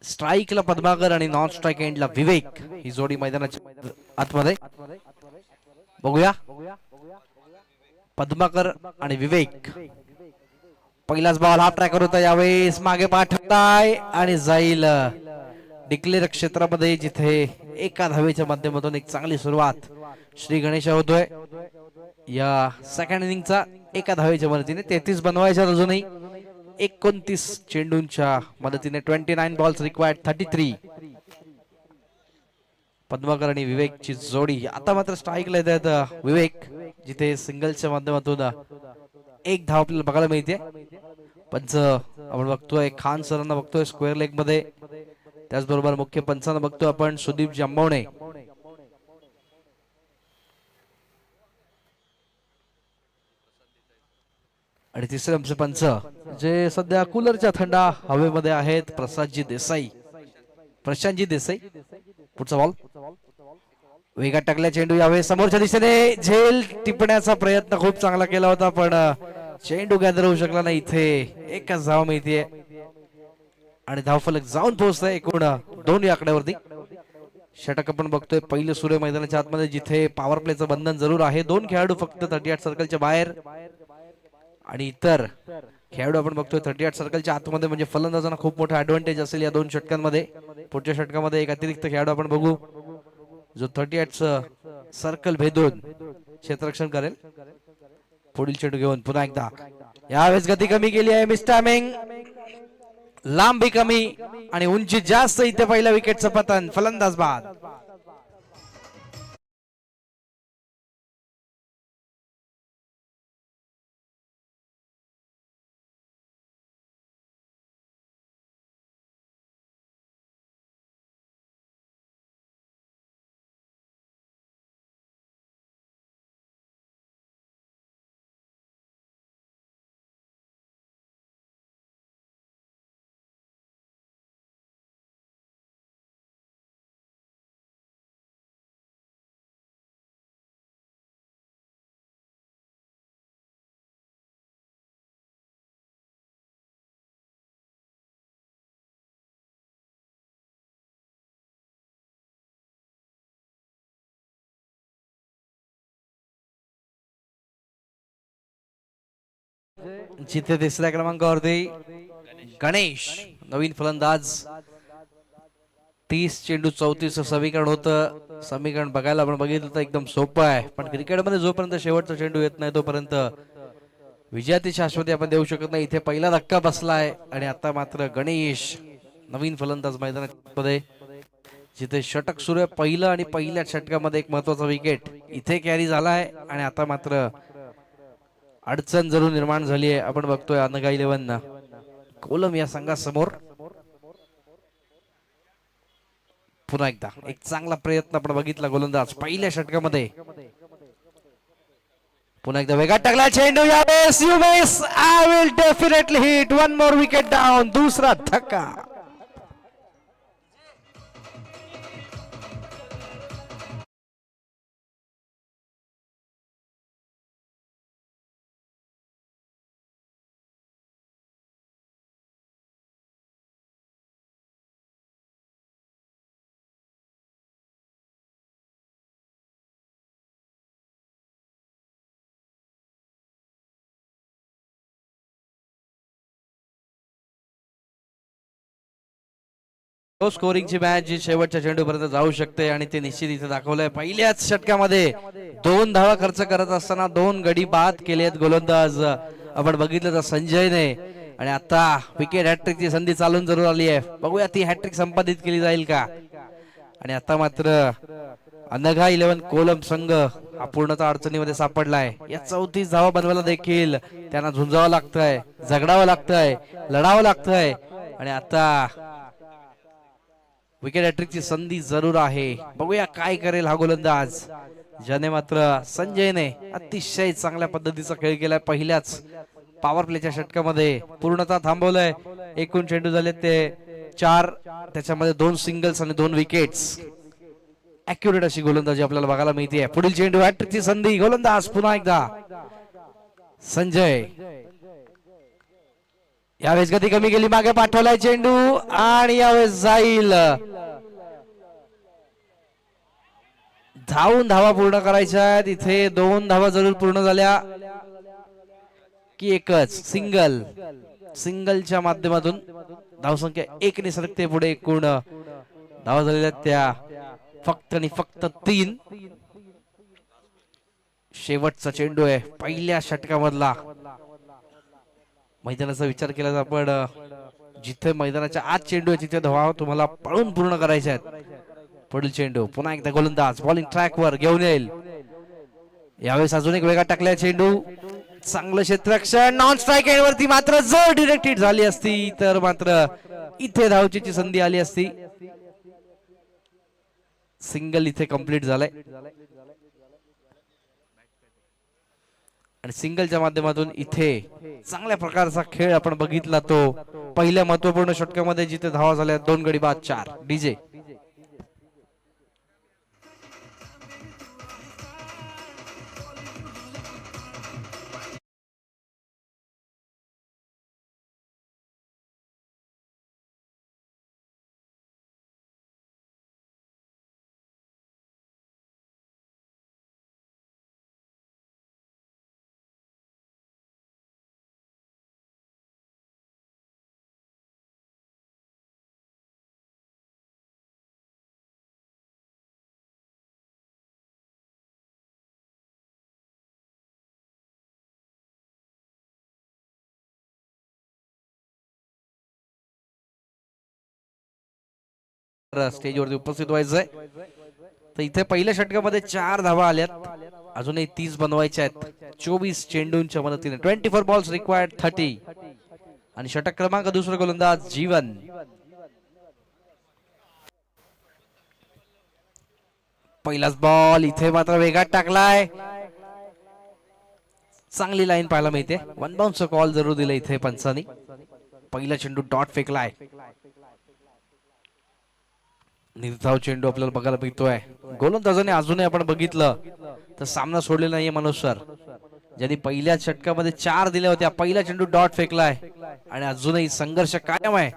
स्ट्राईकला पद्माकर आणि नॉन स्ट्राईक एंडला विवेक ही जोडी मैदानाच्या आतमध्ये. बघूया पद्माकर आणि विवेक. पहिलाच बॉल हाफ ट्रॅकर होता, यावेळेस मागे पाठवताय आणि जाईल डिक्लेअर क्षेत्रामध्ये, जिथे एका धावेच्या माध्यमातून एक चांगली सुरुवात श्री गणेश होतोय या सेकंड इनिंगचा. एका धावेच्या मदतीने 33 बनवायच्या, अजूनही 29 चेंडूंच्या मदतीने 29 बॉल्स रिक्वायर्ड 33. पद्माकर आणि विवेकची जोडी. आता मात्र स्ट्राईकला येतात विवेक, जिथे सिंगलच्या माध्यमातून एक धाव आपल्याला बघायला मिळते. पंच आपण बघतोय खान सरांना बघतोय स्क्वेअर लेग मध्ये, त्याचबरोबर मुख्य पंचांना बघतोय आपण सुदीप जांभवणे. आणि तिसरे आमचे पंच जे सध्या कूलरच्या थंडा हवेमध्ये आहेत, प्रशांतजी देसाई. पुढचा बॉल वेगात टाकल्या चेंडू, यावेळेस समोरच्या दिशेने झेल टिपण्याचा प्रयत्न खूप चांगला केला होता, पण चेंडू गॅदर होऊ शकला नाही. इथे एकच धाव मिळतीये आणि धावफलक जाऊन पोहोचतोय एकूण 2 या आकड्यावरती. षटक आपण बघतोय पहिलं सूर्य मैदानाच्या आतमध्ये, जिथे पॉवर प्लेचं बंधन जरूर आहे. 2 खेळाडू फक्त 38 सर्कलच्या बाहेर आणि इतर खेळाडू आपण बघतोय 38 सर्कलच्या आतमध्ये, म्हणजे फलंदाजांना खूप मोठा ऍडव्हान्टेज असेल या 2 षटकांमध्ये. पुढच्या षटकामध्ये एक अतिरिक्त खेळाडू आपण बघू जो 38 सर्कल भेदून क्षेत्ररक्षण करेल. पुढील चेंडू घेऊन पुन्हा एकदा, यावेळेस गती कमी केली आहे, मिस टायमिंग, लांबी कमी आणि उंची जास्त. इथे पहिल्या विकेटचं पतन, फलंदाज बाद. जिथे तिसऱ्या क्रमांकावरती गणेश नवीन फलंदाज. 30 चेंडू 34 समीकरण होतं. समीकरण बघायला आपण बघितलं तर एकदम सोपं आहे, पण क्रिकेटमध्ये जोपर्यंत शेवटचा चेंडू येत नाही तोपर्यंत विजयाची शाश्वती आपण देऊ शकत नाही. इथे पहिला धक्का बसलाय आणि आता मात्र गणेश नवीन फलंदाज मैदानामध्ये, जिथे षटक सुरू आहे पहिलं आणि पहिल्या षटकामध्ये एक महत्वाचा विकेट इथे कॅरी झालाय आणि आता मात्र अडचण जरूर निर्माण झाली आहे. आपण बघतोय अनघा 11 कोलम या संघासमोर. पुन्हा एकदा एक चांगला प्रयत्न आपण बघितला गोलंदाज पहिल्या षटकामध्ये. पुन्हा एकदा वेगात टाकला चेंडू यावेळेस युवेस I will definitely hit one more wicket down दुसरा धक्का. स्कोरिंगची मॅच जी शेवटच्या चेंडूपर्यंत जाऊ शकते आणि ते निश्चित इथे दाखवलंय. पहिल्याच षटकामध्ये 2 धावा खर्च करत असताना 2 गडी बाद केलेत गोलंदाज आपण बघितलं तर संजयने. आणि आता विकेट हॅट्रिकची संधी चालून जरूर आली आहे. बघूया ती हॅट्रिक संपादित केली जाईल का. आणि आता मात्र अनघा 11 कोलम संघ हा पूर्णतः अडचणीमध्ये सापडलाय. या 34 धावा बनवायला देखील त्यांना झुंजावं लागतंय, झगडावं लागतंय, लढावं लागतंय. आणि आता विकेट हॅट्रिकची संधी जरूर आहे. बघूया काय करेल हा गोलंदाज, ज्याने मात्र संजयने अतिशय चांगल्या पद्धतीचा खेळ केलाय. पहिल्याच पॉवर प्लेच्या षटकामध्ये पूर्णतः थांबवलंय. एकूण चेंडू झाले ते 4, त्याच्यामध्ये 2 सिंगल्स आणि 2 विकेट्स. ऍक्युरेट अशी गोलंदाजी आपल्याला बघायला मिळते. पुढील चेंडू हॅट्रिकची संधी, गोलंदाज पुन्हा एकदा संजय. यावेळेस गती कमी केली, मागे पाठवलाय चेंडू आणि यावेळेस जाईल. धावून धावा पूर्ण करायच्या आहेत. इथे 2 धावा जरूर पूर्ण झाल्या की एकच सिंगल. सिंगलच्या माध्यमातून धावसंख्या 1 ने सरकते पुढे. एकूण धावा झालेल्या त्या फक्त आणि फक्त 3. शेवटचा चेंडू आहे पहिल्या षटकामधला. मैदानाचा विचार केला तर आपण जिथे मैदानाच्या आत चेंडू आहे तिथे धावा तुम्हाला पळून पूर्ण करायच्या आहेत. पुढील चेंडू पुन्हा एकदा गोलंदाज बॉलिंग ट्रॅकवर घेऊन येईल. यावेळेस अजून एक वेगळा टाकलाय चेंडू, चांगलं क्षेत्ररक्षण. नॉन स्ट्राईक एंड वरती मात्र जर डिरेक्ट हिट झाली असती तर मात्र इथे धावचीची संधी आली असती. सिंगल इथे कंप्लीट झालाय आणि सिंगलच्या माध्यमातून इथे चांगल्या प्रकारचा खेळ आपण बघितला. तो पहिल्या महत्वपूर्ण षटकामध्ये जिथे धावा झाल्या 2 गडी बाद 4. डीजे स्टेजवरती उपस्थित व्हायचंय. तर इथे पहिल्या षटकामध्ये 4 धावा आल्यात, अजूनही 30 बनवायच्या आहेत 24 चेंडूंच्या मदतीने. 24 बॉल्स रिक्वायर्ड 30. आणि षटक क्रमांक दुसरा गोलंदाज जीवन. पहिलाच बॉल इथे मात्र वेगात टाकलाय. चांगली लाईन पाहायला मिळते. 1 बाउन्सचा कॉल जरूर दिला इथे पंचांनी. पहिला चेंडू डॉट फेकलाय. निर्धाव चेंडू आपल्याला बघायला मिळतोय. गोलंदाजाने अजूनही आपण बघितलं तर सामना सोडलेला नाहीये मनोज सर, ज्यांनी पहिल्या षटकामध्ये 4 दिल्या होत्या. पहिला चेंडू डॉट फेकलाय आणि अजूनही संघर्ष कायम आहे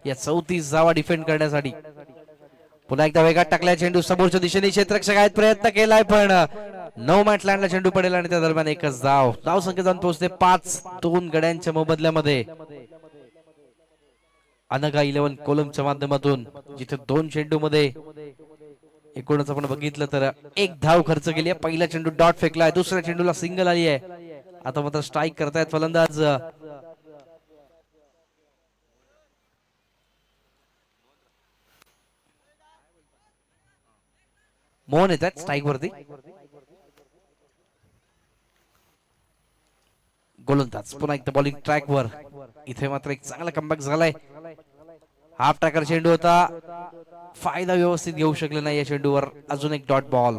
या 34 धावा डिफेंड करण्यासाठी. पुन्हा एकदा वेगात टाकलाय चेंडू, समोरच्या दिशेने क्षेत्ररक्षक आहेत, प्रयत्न केलाय पण नो मॅट लँडला चेंडू पडेल आणि त्या दरम्यान एकच धाव. धाव संख्या जाऊन पोहोचते 5. 2 गड्यांच्या मोबदल्यामध्ये अनघा 11 कोलमच्या माध्यमातून जिथे 2 चेंडू मध्ये एकूणच आपण बघितलं तर 1 धाव खर्च केली आहे. पहिला चेंडू डॉट फेकलाय, दुसऱ्या चेंडूला सिंगल आली आहे. आता मात्र स्ट्राईक करतायत फलंदाज मोहन येत आहेत स्ट्राईक वरती. गोलंदाज पुन्हा एकदा बॉलिंग ट्रॅक वर. इथे मात्र एक चांगला कमबॅक झालाय. हाफ ट्रॅकर चेंडू होता, फायदा व्यवस्थित घेऊ शकले नाही या चेंडूवर. अजून एक डॉट बॉल.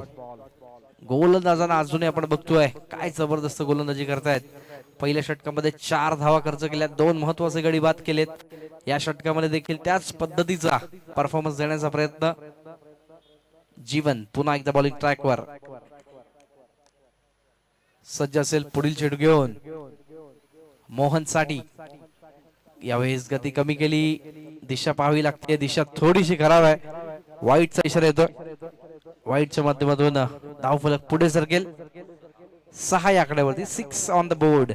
गोलंदाजांना अजूनही आपण बघतोय काय जबरदस्त गोलंदाजी करतायत. पहिल्या षटकामध्ये 4 धावा खर्च केल्या, 2 महत्वाचे गडी बाद केलेत. या षटकामध्ये देखील त्याच पद्धतीचा परफॉर्मन्स देण्याचा प्रयत्न. जीवन पुन्हा एकदा बॉलिंग ट्रॅकवर सज्ज असेल पुढील चेंडू घेऊन. मोहन साठी यावेळेस गती कमी केली, दिशा पाहावी लागते, दिशा थोडीशी खराब आहे. वाईटचा इशारा येतोय. वाईटच्या माध्यमातून धावफलक पुढे सरकेल. 6 या आकड्यावरती 6 ऑन द बोर्ड.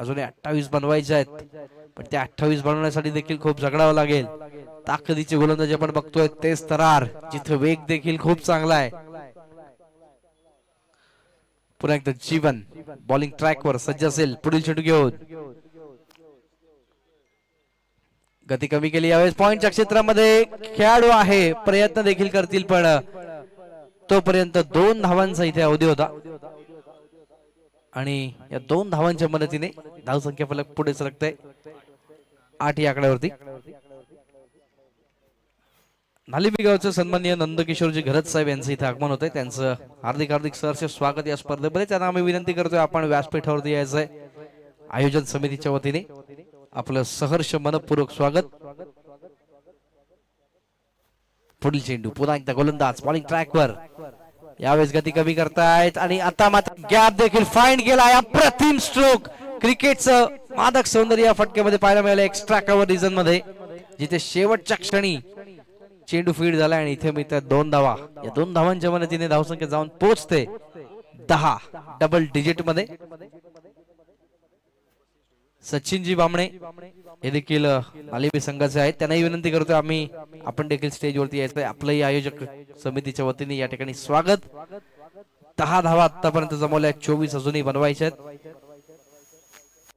अजून 28 बनवायचे आहेत, पण ते 28 बनवण्यासाठी देखील खूप झगडावं लागेल. ताकदीचे गोलंदाजी आपण बघतोय तेच तरार, जिथे वेग देखील खूप चांगला आहे. पुन्हा एकदा जीवन बॉलिंग ट्रॅकवर सज्ज असेल पुढील चेंडू घेऊन. गती कमी केली, यावेळेस पॉइंटच्या क्षेत्रामध्ये खेळाडू आहे, प्रयत्न देखील करतील, पण तोपर्यंत 2 धावांचा इथे अवधी होता आणि या 2 धावांच्या मदतीने धावसंख्या फलक पुढे सरकते 8 या आकड्यावरती. नालिमी गावचे सन्माननीय नंदकिशोरजी घरत साहेब यांचं इथे आगमन होतंय. त्यांचं हार्दिक हार्दिक सहर्ष स्वागत या स्पर्धेमध्ये. त्यांना आम्ही विनंती करतोय आपण व्यासपीठावरती यायचंय. आयोजन समितीच्या वतीने आपलं सहर्ष मनपूर्वक स्वागत. पुढील चेंडू पुन्हा एकदा गोलंदाज बॉलिंग ट्रॅकवर. यावेळेस गती कमी करतायत आणि आता मात्र गॅप देखील फाइंड केला. अप्रतिम स्ट्रोक, क्रिकेटचं मादक सौंदर्य या फटक्यामध्ये पाहायला मिळालं एक्स्ट्रा कव्हर रिजन मध्ये, जिथे शेवटच्या क्षणी चेंडू फीड झाला आणि इथे मिळतात 2 धावा. या 2 धावांच्या मदतीने धावसंख्या जाऊन पोहोचते 10 डबल डिजिट मध्ये. सचिनजी बामणे हे देखील नालिमी संघाचे आहेत. त्यांनाही विनंती करतोय आम्ही आपण देखील स्टेजवरती यायचंय. आपलंही आयोजक समितीच्या वतीने या ठिकाणी स्वागत. 10 धावा आतापर्यंत जमवल्या, 24 अजूनही बनवायच्या आहेत.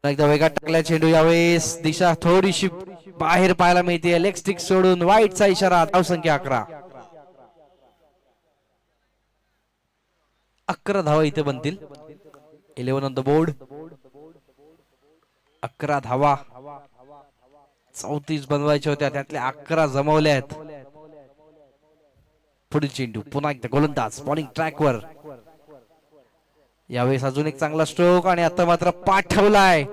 एकदा वेगात टाकल्या चेंडू, यावेळेस दिशा थोडीशी बाहेर पाहायला मिळते. लेग स्टिक सोडून वाईटचा इशारा. धावसंख्या 11. 11 धावा इथे बनतील. 11 ऑन द बोर्ड. 11 धावा 34 बनवायच्या होत्या, त्यातल्या 11 जमवल्या आहेत. पुढील चेंडू पुन्हा एकदा गोलंदाज बॉलिंग ट्रॅकवर. यावेळेस अजून एक चांगला स्ट्रोक आणि आता मात्र पाठवलाय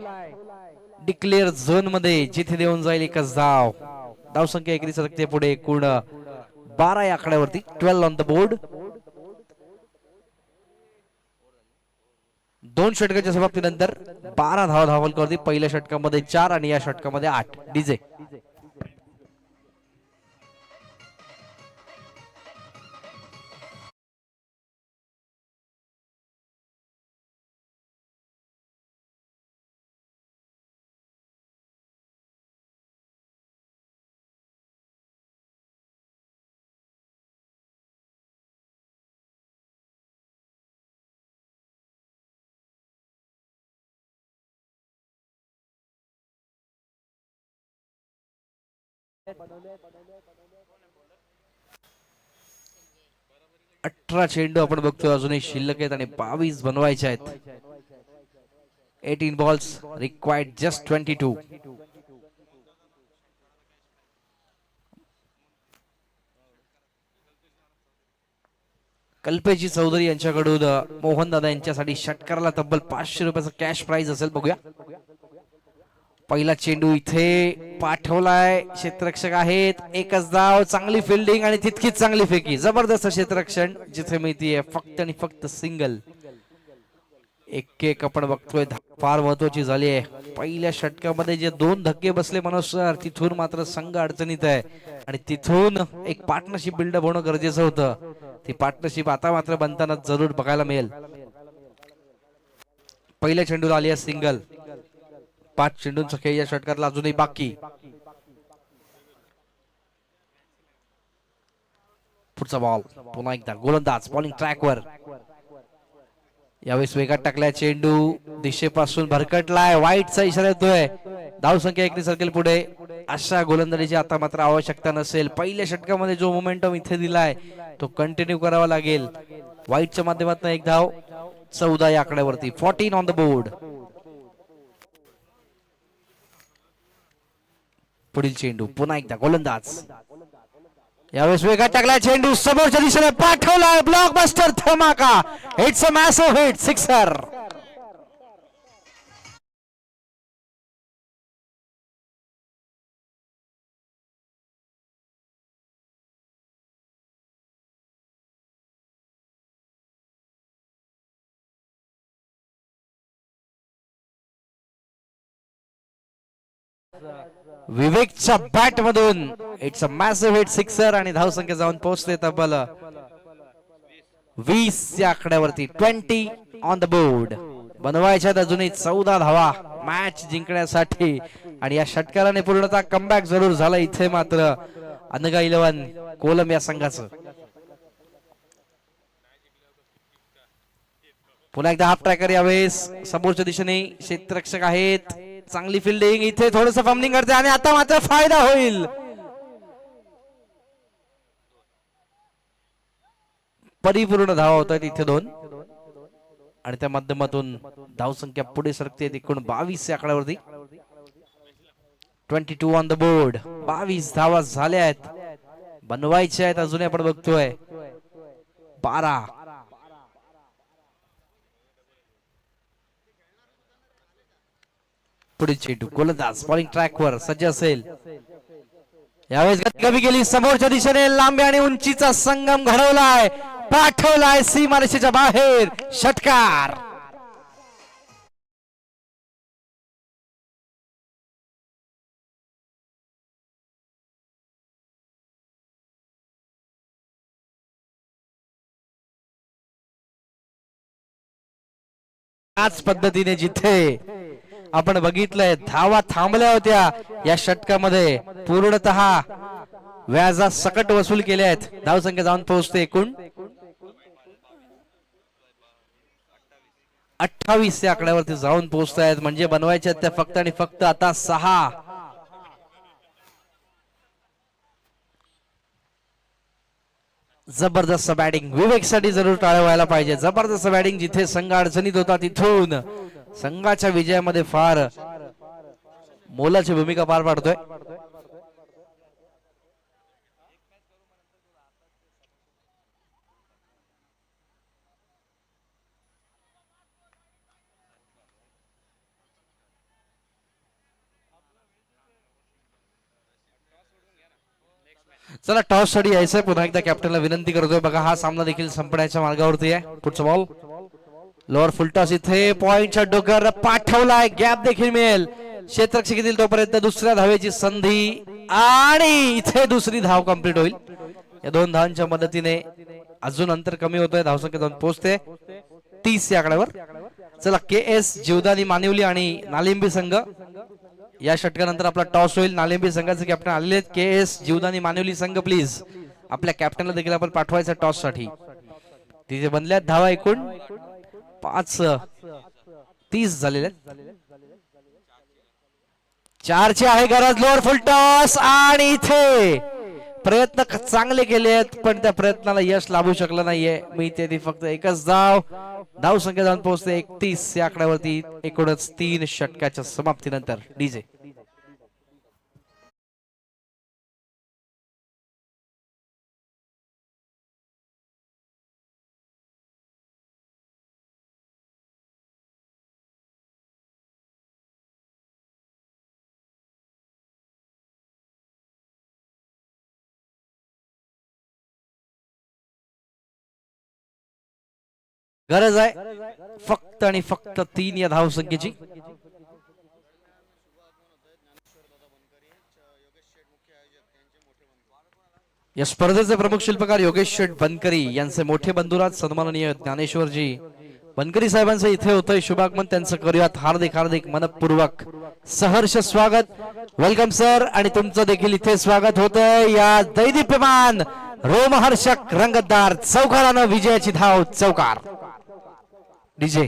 डिक्लेअर झोन मध्ये, जिथे देऊन जाईल एकच धाव. धावसंख्या एकरी सरकते पुढे एकूण 12 या आकड्यावरती. 12 ऑन द बोर्ड. 2 षटकाच्या समाप्तीनंतर 12 धावा धावफलकावरती. पहिल्या षटकामध्ये 4 आणि या षटकामध्ये 8. डीजे अठरा चेंडू आपण बघतोय अजूनही शिल्लक आहेत आणि 22 बनवायचे आहेत. 18 बॉल्स रिक्वायर्ड, जस्ट 22. कल्पेजी चौधरी यांच्याकडून मोहन दादा यांच्यासाठी षटकाराला तब्बल 500 रुपयाचा कॅश प्राइज असेल. बघूया. पहिला चेंडू इथे पाठवलाय, क्षेत्ररक्षक आहेत, एकच धाव. चांगली फिल्डिंग आणि तितकीच चांगली फेकी. जबरदस्त क्षेत्ररक्षण, जिथे मिळतीये फक्त आणि फक्त सिंगल. एक आपण बघतोय फार महत्वाची झाली आहे. पहिल्या षटकामध्ये जे 2 धक्के बसले मनोज सर, तिथून मात्र संघ अडचणीत आहे आणि तिथून एक पार्टनरशिप बिल्डअप होणं गरजेचं होतं. ती पार्टनरशिप आता मात्र बनताना जरूर बघायला मिळेल. पहिल्या चेंडूला आली आहे सिंगल. 5 चेंडूंचा खेळ या षटकातला अजूनही बाकी. पुढचा बॉल पुन्हा एकदा गोलंदाज बॉलिंग ट्रॅकवर. यावेळेस वेगात टाकलाय चेंडू, दिशेपासून भरकटलाय, वाईटचा इशारा येतोय. धावसंख्या एकरी सर्कल पुढे. अशा गोलंदाजीची आता मात्र आवश्यकता नसेल. पहिल्या षटकामध्ये जो मोमेंटम इथे दिलाय तो कंटिन्यू करावा लागेल. वाईटच्या माध्यमातून एक धाव. 14 या आकड्यावरती. 14 ऑन द बोर्ड. पुढील चेंडू पुन्हा एकदा गोलंदाज. यावेळेस वेगात टाकला चेंडू समोरच्या दिशेने पाठवलाय ब्लॉकबस्टर धमाका. It's a massive hit sixer. विवेकच्या बॅट मधून it's a massive hit sixer आणि धावसंख्या जाऊन पोहोचते तब्बल 20 या आकड्यावरती. 20 ऑन द बोर्ड. बनवायच्या अजूनही 14 धावा मॅच जिंकण्यासाठी आणि या षटकाराने पूर्णतः कमबॅक जरूर झाला इथे मात्र अनगा 11 कोलम या संघाचं. पुन्हा एकदा हाफ ट्रॅकर यावेळेस समोरच्या दिशेने क्षेत्ररक्षक आहेत. चांगली फिल्डिंग इथे थोडस फंबलिंग करते आणि आता मात्र फायदा होईल. परिपूर्ण धावा होत आहेत इथे 2 आणि त्या माध्यमातून धावसंख्या पुढे सरकते एकूण 22 या आकड्यावरती. 22 ऑन द बोर्ड. 22 धावा झाल्या आहेत. बनवायच्या आहेत अजूनही आपण बघतोय 12. पुढे चेंडू गोलंदाज बॉलिंग ट्रॅकवर सज्ज असेल. यावेळेस कमी केली समोरच्या दिशेने लांबी आणि उंचीचा संगम घडवलाय. पाठवलाय सीमारेषेच्या बाहेर. षटकार. याच पद्धतीने जिथे आपण बघितलंय धावा थांबल्या होत्या या षटकामध्ये पूर्णतः व्याजा सकट वसूल केले आहेत. धावसंख्या जाऊन पोहोचते एकूण 28 या आकड्यावरती जाऊन पोहोचत आहेत. म्हणजे बनवायच्या त्या फक्त आणि फक्त आता 6. जबरदस्त बॅटिंग विवेकसाठी जरूर टाळ्या व्हायला पाहिजे. जबरदस्त बॅटिंग जिथे संघ अडचणीत होता तिथून संघाच्या विजयामध्ये फार मोलाची भूमिका पार पाडतोय. चला टॉस साठी यायचंय. पुन्हा एकदा कॅप्टनला विनंती करतोय. बघा हा सामना देखील संपण्याच्या मार्गावरती आहे. पुढचा बॉल लोअर फुलटॉस इथे पॉइंटच्या डोक्यावर पाठवलाय. गॅप देखील मिळेल क्षेत्ररक्षक येतील तोपर्यंत. दुसऱ्या धावेची संधी आणि इथे दुसरी धाव कंप्लीट होईल. या 2 धावांच्या मदतीने अजून अंतर कमी होतोय. धावसंख्या जाऊन पोहोचते 30 या आकड्यावर. चला KS जीवदानी मानिवली आणि नालिंबी संघ या षटकानंतर आपला टॉस होईल. नालिंबी संघाचे कॅप्टन आलेले आहेत. KS जीवदानी मानिवली संघ प्लीज आपल्या कॅप्टनला देखील आपण पाठवायचा टॉस साठी. तिथे बनल्यात धावा एकूण 5-30 झालेले आहेत. 4ची आहे गरज. लोअर फुल टॉस आणि इथे प्रयत्न चांगले केले आहेत पण त्या प्रयत्नाला यश लाभू शकलं नाहीये. मी ते फक्त एकच धाव. धाव संख्या जाऊन पोहोचते 31 या आकड्यावरती एकूणच 3 षटकाच्या समाप्तीनंतर. डीजे गरज आहे फक्त आणि फक्त 3 या धाव संख्येची. या स्पर्धेचे प्रमुख शिल्पकार योगेश शेठ बनकरी यांचे मोठे बंधुराज सन्माननीय ज्ञानेश्वरजी बनकरी साहेबांचं इथे होतंय शुभागमन. त्यांचं करूयात हार्दिक हार्दिक मनपूर्वक सहर्ष स्वागत. Welcome sir. आणि तुमचं देखील इथे स्वागत होतंय. या दैदिप्यमान रोमहर्षक रंगतदार चौकारानं विजयाची धाव. चौकार. डीजे